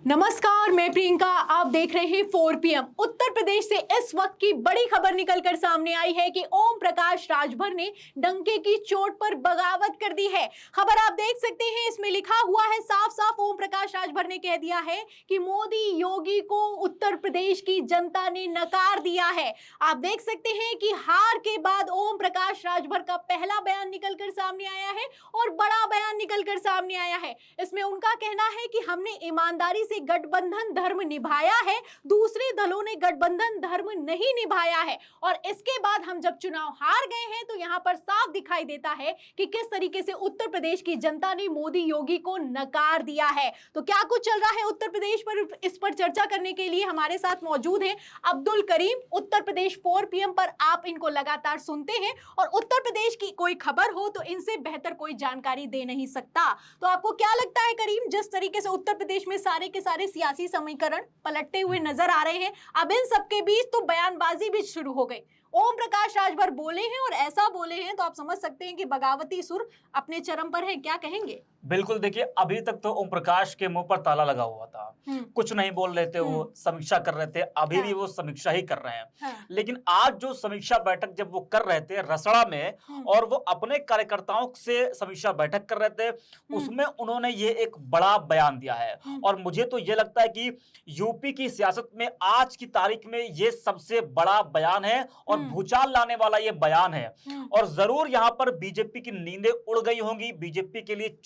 नमस्कार, मैं प्रियंका। आप देख रहे हैं 4 PM। उत्तर प्रदेश से इस वक्त की बड़ी खबर निकलकर सामने आई है कि ओम प्रकाश राजभर ने डंके की चोट पर बगावत कर दी है। खबर आप देख सकते हैं, इसमें लिखा हुआ है साफ साफ, ओम प्रकाश राजभर ने कह दिया है कि मोदी योगी को उत्तर प्रदेश की जनता ने नकार दिया है। आप देख सकते हैं कि हार के बाद ओम प्रकाश राजभर का पहला बयान निकलकर सामने आया है और बड़ा बयान निकलकर सामने आया है। इसमें उनका कहना है कि हमने ईमानदारी से गठबंधन धर्म निभाया है, दूसरे दलों ने गठबंधन धर्म नहीं निभाया है। और इसके बाद हम जब चुनाव हार गए हैं तो यहां पर साफ दिखाई देता है कि किस तरीके से उत्तर प्रदेश की जनता ने मोदी योगी को नकार दिया है। तो क्या कुछ चल रहा है उत्तर प्रदेश पर, इस पर चर्चा करने के लिए हमारे साथ मौजूद हैं अब्दुल करीम। उत्तर प्रदेश 4 PM पर आप इनको लगातार सुनते हैं और उत्तर प्रदेश की कोई खबर हो तो इनसे बेहतर कोई जानकारी दे नहीं सकता। तो आपको क्या लगता है करीम, जिस तरीके से उत्तर प्रदेश में सारे के सारे सियासी समीकरण पलटते हुए नजर आ रहे हैं, अब इन सबके बीच तो बयानबाजी भी शुरू हो गई। ओम प्रकाश राजभर बोले हैं और ऐसा बोले हैं तो आप समझ सकते हैं कि बगावती सुर अपने चरम पर है। क्या कहेंगे? बिल्कुल, देखिए अभी तक तो ओम प्रकाश के मुंह पर ताला लगा हुआ था, कुछ नहीं बोल रहे थे, वो समीक्षा कर रहे थे। अभी भी वो समीक्षा ही कर रहे हैं। लेकिन आज जो समीक्षा बैठक जब वो कर रहे थे रसड़ा में और वो अपने कार्यकर्ताओं से समीक्षा बैठक कर रहे थे, उसमें उन्होंने ये एक बड़ा बयान दिया है। और मुझे तो ये लगता है कि यूपी की सियासत में आज की तारीख में ये सबसे बड़ा बयान है और भूचाल लाने वाला ये बयान है। और जरूर यहाँ पर बीजेपी की नींदें उड़ गई होंगी। बीजेपी के लिए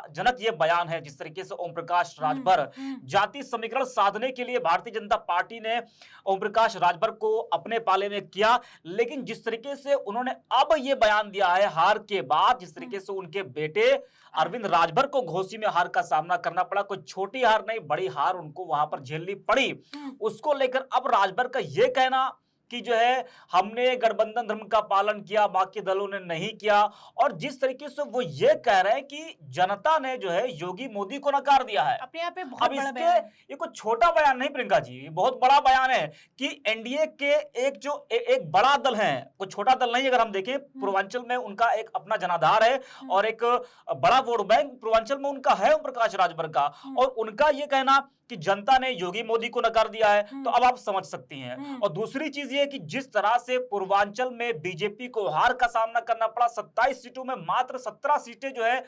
जनक ये बयान है। जिस तरीके से ओम प्रकाश राजभर जाति समीकरण साधने के लिए भारतीय जनता पार्टी ने ओम प्रकाश राजभर को अपने पाले में किया, लेकिन जिस तरीके से उन्होंने अब ये बयान दिया है हार के बाद, जिस तरीके से उनके बेटे अरविंद राजभर को घोसी में हार का सामना करना पड़ा, कोई छोटी हार नहीं, बड़ी हार उनको वहां पर झेलनी पड़ी। उसको लेकर अब राजभर का यह कहना कि जो है हमने गठबंधन धर्म का पालन किया, बाकी दलों ने नहीं किया, और जिस तरीके से वो ये कह रहे हैं कि जनता ने जो है योगी मोदी को नकार दिया है। अपने आप में बहुत अब बड़ा इसके बयान है। ये कोई छोटा बयान नहीं प्रियंका जी, बहुत बड़ा बयान है कि एनडीए के एक बड़ा दल है, कोई छोटा दल नहीं। अगर हम देखें पूर्वांचल में उनका एक अपना जनाधार है और एक बड़ा वोट बैंक पूर्वांचल में उनका है ओम प्रकाश राजभर का, और उनका ये कहना कि जनता ने योगी मोदी को नकार दिया है, तो अब आप समझ सकती हैं। और दूसरी चीज ये कि जिस तरह से पूर्वांचल में बीजेपी को हार का सामना करना पड़ा, 27 सीटों में मात्र 17 सीटें जो है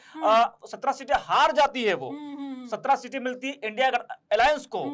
17 सीटें हार जाती है, वो 17 सीटें मिलती है इंडिया अलायंस को।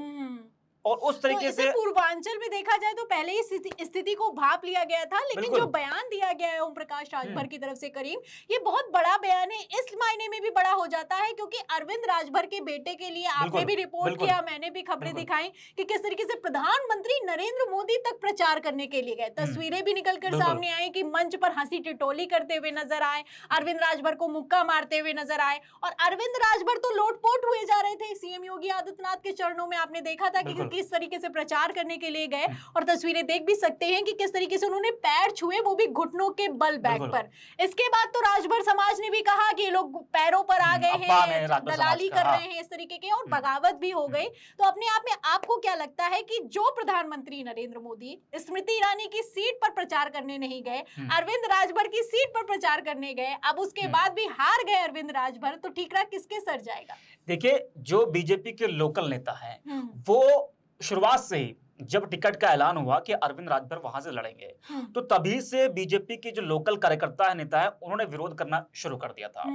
और उस तरीके तो से पूर्वांचल में देखा जाए तो पहले ही स्थिति को भाप लिया गया था, लेकिन जो बयान दिया गया है ओम प्रकाश राजभर की तरफ से करीम, ये बहुत बड़ा बयान है। इस मायने में भी बड़ा हो जाता है क्योंकि अरविंद राजभर के बेटे के लिए आपने भी रिपोर्ट किया, मैंने भी खबरें दिखाई कि किस तरीके से प्रधानमंत्री नरेंद्र मोदी तक प्रचार करने के लिए गए। तस्वीरें भी निकलकर सामने आई कि मंच पर हंसी टिटोली करते हुए नजर आए, अरविंद राजभर को मुक्का मारते हुए नजर आए, और अरविंद राजभर तो लोटपोट हुए जा रहे थे सीएम योगी आदित्यनाथ के चरणों में। आपने देखा था कि किस तरीके से प्रचार करने के लिए गए, और तस्वीरें देख भी सकते हैं कि किस तरीके से उन्होंने पैर छुए, वो भी घुटनों के बल बैक पर। इसके बाद तो राजभर समाज ने भी कहा कि ये लोग पैरों पर आ गए हैं, दलाली कर रहे हैं इस तरीके के, और बगावत भी हो गई। तो अपने आप में आपको क्या लगता है कि जो प्रधानमंत्री नरेंद्र मोदी स्मृति ईरानी की सीट पर प्रचार करने नहीं गए, अरविंद राजभर की सीट पर प्रचार करने गए, अब उसके बाद भी हार गए अरविंद राजभर, तो ठीकरा किसके सर जाएगा? देखिए, जो बीजेपी के लोकल नेता हैं वो शुरुआत से ही जब टिकट का ऐलान हुआ कि अरविंद राजभर वहां से लड़ेंगे, तो तभी से बीजेपी के जो लोकल कार्यकर्ता है, नेता है, उन्होंने विरोध करना शुरू कर दिया था।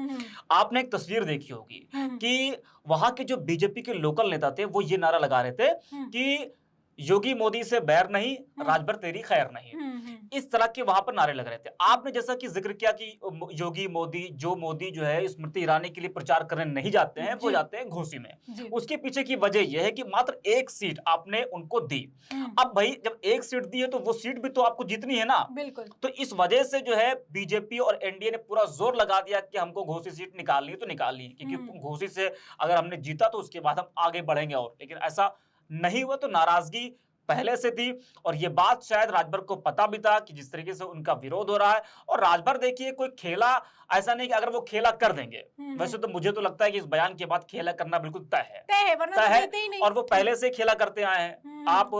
आपने एक तस्वीर देखी होगी कि वहां के जो बीजेपी के लोकल नेता थे वो ये नारा लगा रहे थे कि योगी मोदी से बैर नहीं, राजभर तेरी खैर नहीं। इस तरह के वहां पर नारे लग रहे थे। आपने जैसा कि जिक्र किया कि योगी मोदी जो है स्मृति ईरानी के लिए प्रचार करने नहीं जाते हैं, वो जाते हैं घोसी में। उसके पीछे की वजह यह है कि मात्र एक सीट आपने उनको दी। अब भाई जब एक सीट दी है तो वो सीट भी तो आपको जीतनी है ना। बिल्कुल। तो इस वजह से जो है बीजेपी और एनडीए ने पूरा जोर लगा दिया कि हमको घोसी सीट निकालनी है तो निकाल ली, क्योंकि घोसी से अगर हमने जीता तो उसके बाद हम आगे बढ़ेंगे। और लेकिन ऐसा नहीं हुआ, तो नाराजगी पहले से थी, और ये बात शायद राजभर को पता भी था कि जिस तरीके से उनका विरोध हो रहा है। और राजभर देखिए कोई खेला ऐसा नहीं कि अगर वो खेला कर देंगे, वैसे तो मुझे तो लगता है कि इस बयान के बाद खेला करना बिल्कुल तय है, वरना तो देते ही नहीं। और वो पहले से खेला करते आए हैं। आप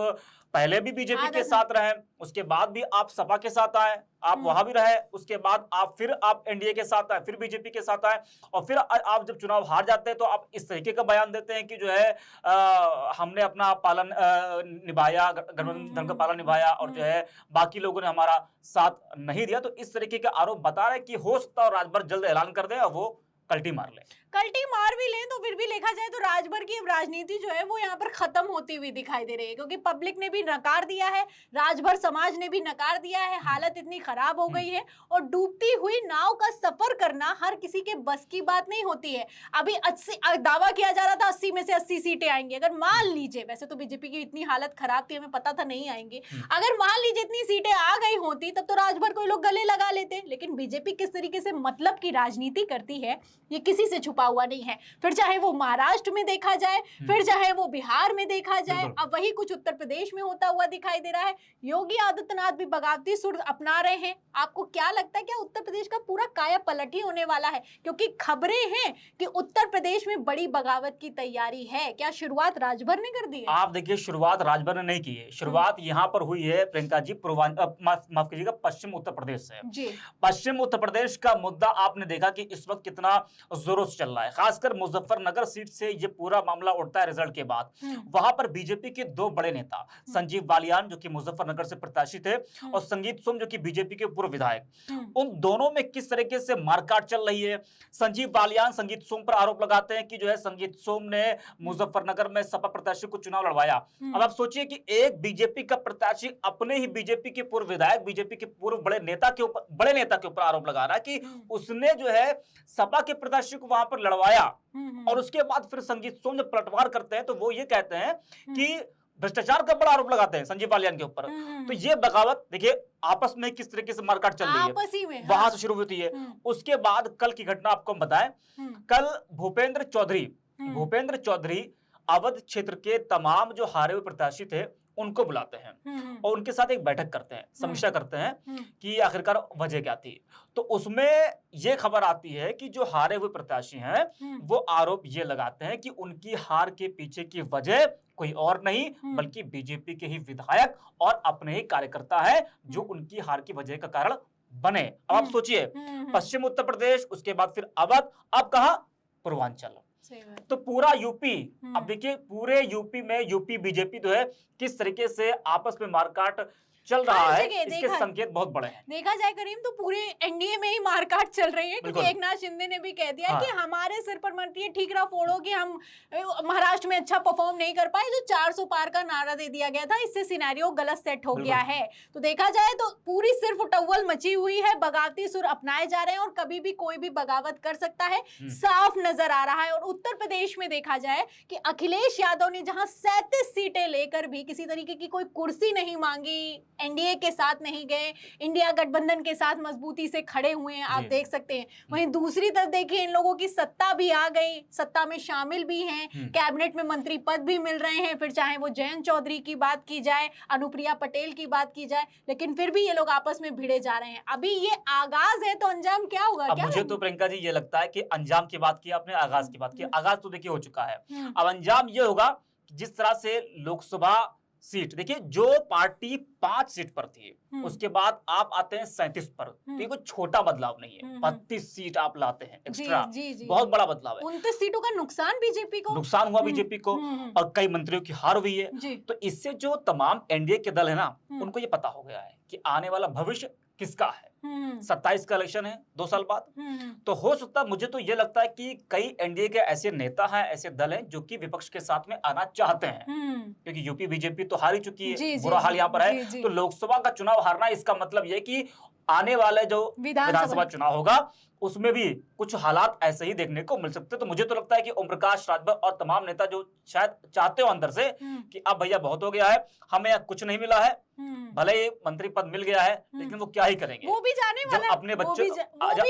पहले भी बीजेपी के साथ रहे, उसके बाद भी आप सपा के साथ आए, आप वहां भी रहे, उसके बाद आप एनडीए के साथ आए, फिर बीजेपी के साथ आए, और फिर आप जब चुनाव हार जाते हैं तो आप इस तरीके का बयान देते हैं कि जो है हमने अपना पालन निभाया, गठबंधन का पालन निभाया, और जो है बाकी लोगों ने हमारा साथ नहीं दिया। तो इस तरीके का आरोप बता रहे कि हो सकता है राजभर जल्द ऐलान कर दे और वो कल्टी मार ले। कल्टी मार भी लें तो फिर भी देखा जाए तो राजभर की राजनीति जो है वो यहाँ पर खत्म होती हुई दिखाई दे रही है, क्योंकि पब्लिक ने भी नकार दिया है, राजभर समाज ने भी नकार दिया है। हालत इतनी खराब हो गई है और डूबती हुई नाव का सफर करना हर किसी के बस की बात नहीं होती है। अभी 80 दावा किया जा रहा था 80 में से 80 सीटें आएंगी। अगर मान लीजिए, वैसे तो बीजेपी की इतनी हालत खराब थी, हमें पता था नहीं आएंगे, अगर मान लीजिए इतनी सीटें आ गई होती तब तो राजभर को लोग गले लगा लेते। लेकिन बीजेपी किस तरीके से मतलब की राजनीति करती है ये किसी से छुपा हुआ नहीं है। फिर चाहे वो महाराष्ट्र में देखा जाए, फिर चाहे वो बिहार में देखा जाए, अब वही कुछ उत्तर प्रदेश में होता हुआ दिखाई दे रहा है। योगी आदित्यनाथ भी बगावती सुर अपना रहे हैं। आपको क्या लगता है क्या उत्तर प्रदेश का पूरा काया पलट ही होने वाला है? क्योंकि खबरें हैं कि उत्तर प्रदेश में बड़ी बगावत की तैयारी है। क्या शुरुआत राजभर ने कर दी है? आप देखिए, शुरुआत राजभर ने नहीं की है, शुरुआत यहाँ पर हुई है प्रियंका जी माफ कीजिएगा, पश्चिम उत्तर प्रदेश से। जी। पश्चिम उत्तर प्रदेश का मुद्दा आपने देखा कि इस वक्त कितना जोरों से चल रहा है, खासकर मुजफ्फरनगर सीट से ये पूरा मामला उठता है रिजल्ट के बाद। वहां पर बीजेपी के दो बड़े नेता, संजीव बालियान जो कि मुजफ्फरनगर से प्रत्याशी थे, और संगीत सोम जो कि बीजेपी के पूर्व विधायक, उन दोनों में किस तरीके से मारकाट चल रही है। संजीव बालियान संगीत सोम पर आरोप लगाते हैं कि जो है संगीत सोम ने मुजफ्फरनगर में सपा प्रत्याशी को चुनाव लड़वाया। अब आप सोचिए कि एक बीजेपी का प्रत्याशी अपने ही बीजेपी के पूर्व विधायक, बीजेपी के पूर्व बड़े नेता के ऊपर आरोप लगा रहा है कि उसने जो है सपा के प्रत्याशी को वहां पर लड़वाया। और उसके बाद फिर संगीत सोम जब पलटवार करते हैं तो वो ये कहते हैं कि भ्रष्टाचार का बड़ा आरोप लगाते हैं संजीव बालियान के ऊपर। तो ये बगावत देखिए आपस में किस तरीके से मारकाट चल रही है, वहां से शुरू होती है। उसके बाद कल की घटना आपको हम बताएं, कल भूपेंद्र चौधरी अवध क्षेत्र के तमाम जो हारे हुए प्रत्याशी थे उनको बुलाते हैं और उनके साथ एक बैठक करते हैं, समीक्षा करते हैं कि आखिरकार वजह क्या थी। तो उसमें यह खबर आती है कि जो हारे हुए प्रत्याशी हैं वो आरोप ये लगाते हैं कि उनकी हार के पीछे की वजह कोई और नहीं बल्कि बीजेपी के ही विधायक और अपने ही कार्यकर्ता है जो उनकी हार की वजह का कारण बने। अब आप सोचिए, पश्चिम उत्तर प्रदेश, उसके बाद फिर अवध, अब कहां? पूर्वांचल। तो पूरा यूपी, अब देखिए पूरे यूपी में यूपी बीजेपी जो है किस तरीके से आपस में मारकाट चल रहा है, इसके संकेत बहुत बड़े हैं। देखा जाए करीम तो पूरे एनडीए में ही मारकाट चल रही है, क्योंकि एकनाथ शिंदे ने भी कह दिया कि हमारे सिर पर मत ये ठीकरा फोड़ो कि हम महाराष्ट्र में अच्छा परफॉर्म नहीं कर पाए। जो 400 पार का नारा दे दिया गया था, इससे सिनेरियो गलत सेट हो गया है। तो देखा जाए तो पूरी सिर्फ टव्वल मची हुई है, बगावती सुर अपनाए जा रहे हैं और कभी भी कोई भी बगावत कर सकता है, साफ नजर आ रहा है। और उत्तर प्रदेश में देखा जाए कि अखिलेश यादव ने जहां 37 सीटें लेकर भी किसी तरीके की कोई कुर्सी नहीं मांगी, एनडीए के साथ नहीं गए, इंडिया गठबंधन के साथ मजबूती से खड़े हुए हैं, आप देख सकते हैं। वहीं दूसरी तरफ देखिए इन लोगों की सत्ता भी आ गई, सत्ता में शामिल भी हैं, कैबिनेट में मंत्री पद भी मिल रहे हैं। फिर चाहे वो जयंत चौधरी की बात की जाए, अनुप्रिया पटेल की बात की जाए, लेकिन फिर भी ये लोग आपस में भिड़े जा रहे हैं। अभी ये आगाज है तो अंजाम क्या होगा? अब मुझे तो प्रियंका जी ये लगता है कि अंजाम की बात की आपने, आगाज की बात की, आगाज तो देखिए हो चुका है। अब अंजाम ये होगा जिस तरह से लोकसभा सीट, देखिए जो पार्टी 5 सीट पर थी उसके बाद आप आते हैं 37 पर, तो ये कोई छोटा बदलाव नहीं है। 32 सीट आप लाते हैं एक्स्ट्रा, बहुत बड़ा बदलाव है। 29 सीटों का नुकसान बीजेपी को, नुकसान हुआ बीजेपी को, और कई मंत्रियों की हार हुई है। तो इससे जो तमाम एनडीए के दल है ना, उनको ये पता हो गया है कि आने वाला भविष्य किसका है। 27 का इलेक्शन है 2 साल बाद, तो हो सकता है, मुझे तो ये लगता है कि कई एनडीए के ऐसे नेता हैं, ऐसे दल हैं जो कि विपक्ष के साथ में आना चाहते हैं, क्योंकि यूपी बीजेपी तो हार ही चुकी है, बुरा हाल यहाँ पर है। तो लोकसभा का चुनाव हारना इसका मतलब यह कि आने वाले जो विधानसभा चुनाव होगा उसमें भी कुछ हालात ऐसे ही देखने को मिल सकते हैं। तो मुझे तो लगता है कि ओम प्रकाश राजभर और तमाम नेता जो शायद चाहते हो अंदर से कि अब भैया बहुत हो गया है, हमें यहाँ कुछ नहीं मिला है, भले ही मंत्री पद मिल गया है लेकिन वो क्या ही करेंगे, वो भी जाने वाला जब अपने बच्चे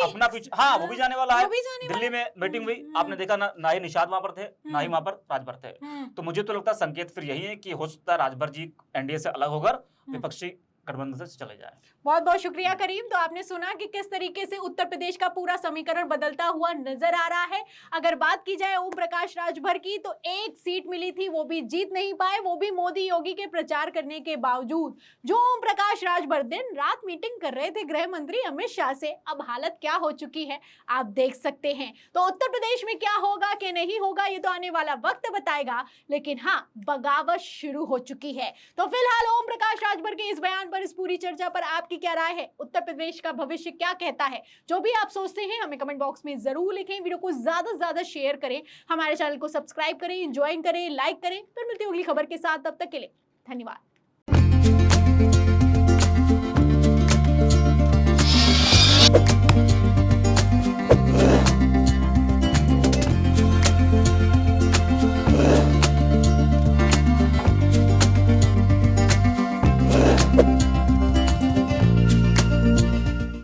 अपना हाँ वो भी जाने वाला है। दिल्ली में मीटिंग हुई, आपने देखा ना ही निषाद वहां पर थे, ना ही वहां पर राजभर थे। तो मुझे तो लगता है संकेत फिर यही है कि हो सकता है राजभर जी एनडीए से अलग होकर विपक्षी गठबंधन से चले जाए। बहुत बहुत शुक्रिया करीम। तो आपने सुना कि किस तरीके से उत्तर प्रदेश का पूरा समीकरण बदलता हुआ नजर आ रहा है। अगर बात की जाए ओम प्रकाश राजभर की, तो एक सीट मिली थी, वो भी जीत नहीं पाए, वो भी मोदी योगी के प्रचार करने के बावजूद। जो ओम प्रकाश राजभर दिन रात मीटिंग कर रहे थे गृह मंत्री अमित शाह से, अब हालत क्या हो चुकी है आप देख सकते हैं। तो उत्तर प्रदेश में क्या होगा कि नहीं होगा ये तो आने वाला वक्त बताएगा, लेकिन हाँ, बगावत शुरू हो चुकी है। तो फिलहाल ओम प्रकाश राजभर के इस बयान पर, इस पूरी चर्चा पर आपकी क्या राय है? उत्तर प्रदेश का भविष्य क्या कहता है? जो भी आप सोचते हैं हमें कमेंट बॉक्स में जरूर लिखें। वीडियो को ज्यादा से ज्यादा शेयर करें, हमारे चैनल को सब्सक्राइब करें, ज्वाइन करें, लाइक करें। फिर मिलती है अगली खबर के साथ, तब तक के लिए धन्यवाद।